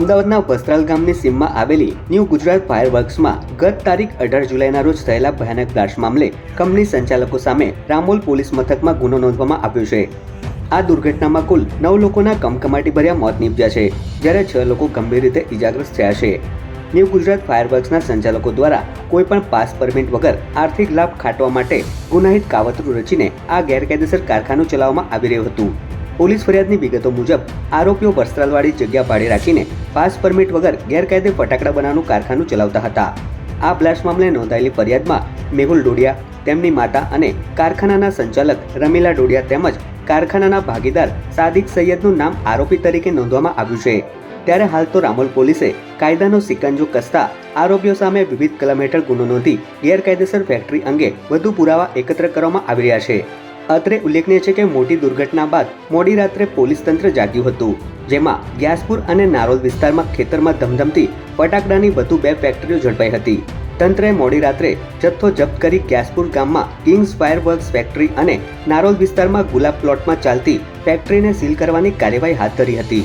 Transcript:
અમદાવાદના વસ્ત્રાલ ગામની સીમમાં આવેલી ન્યૂ ગુજરાત ફાયરવર્ક્સમાં ગત તારીખ 18 જુલાઈના રોજ થયેલા ભયાનક બ્લાસ્ટ મામલે કંપની સંચાલકો સામે રામોલ પોલીસ મથકમાં ગુનો નોંધવામાં આવ્યો છે। આ દુર્ઘટનામાં કુલ 9 લોકોના કમકમાટીભર્યા મોત નીપજ્યા છે, જ્યારે 6 લોકો ગંભીર રીતે ઇજાગ્રસ્ત થયા છે। ન્યૂ ગુજરાત ફાયરવર્ક્સના સંચાલકો દ્વારા કોઈપણ પાસ પરમિટ વગર આર્થિક લાભ ખાટવા માટે ગુનાહિત કાવતરું રચીને આ ગેરકાયદેસર કારખાનું ચલાવવામાં આવી રહ્યું હતું। પોલીસ ફરિયાદની વિગતો મુજબ આરોપીઓ વસ્ત્રાલવાળી જગ્યા ભાડે રાખીને પાસ પરમિટ વગર ગેરકાયદે ફટાકડા બનાવવાનું કારખાનું ચલાવતા હતા। આ બ્લાસ્ટ મામલે નોંધાયેલી ફરિયાદમાં મેહુલ ડોડિયા, તેમની માતા અને કારખાનાના સંચાલક રમીલા ડોડિયા તેમજ કારખાનાના ભાગીદાર સાદિક સૈયદનું નામ આરોપી તરીકે નોંધવામાં આવ્યું છે। ત્યારે હાલ તો રામોલ પોલીસે કાયદાનો સિકંજો કસતા આરોપીઓ સામે વિવિધ કલમ હેઠળ ગુનો નોંધી ગેરકાયદેસર ફેક્ટરી અંગે વધુ પુરાવા એકત્ર કરવામાં આવી રહ્યા છે। અત્રે ઉલ્લેખનીય છે કે મોટી દુર્ઘટના બાદ મોડી રાત્રે પોલીસ તંત્ર જાગ્યું હતું, જેમાં ગ્યાસપુર અને નારોલ વિસ્તારમાં ખેતરમાં ધમધમતી ફટાકડાની વધુ 2 ફેક્ટરીઓ ઝડપાઈ હતી। તંત્રએ મોડી રાત્રે જથ્થો જપ્ત કરી ગ્યાસપુર ગામમાં કિંગ્સ ફાયરવર્ક્સ ફેક્ટરી અને નારોલ વિસ્તારમાં ગુલાબ પ્લોટમાં ચાલતી ફેક્ટરીને સીલ કરવાની કાર્યવાહી હાથ ધરી હતી।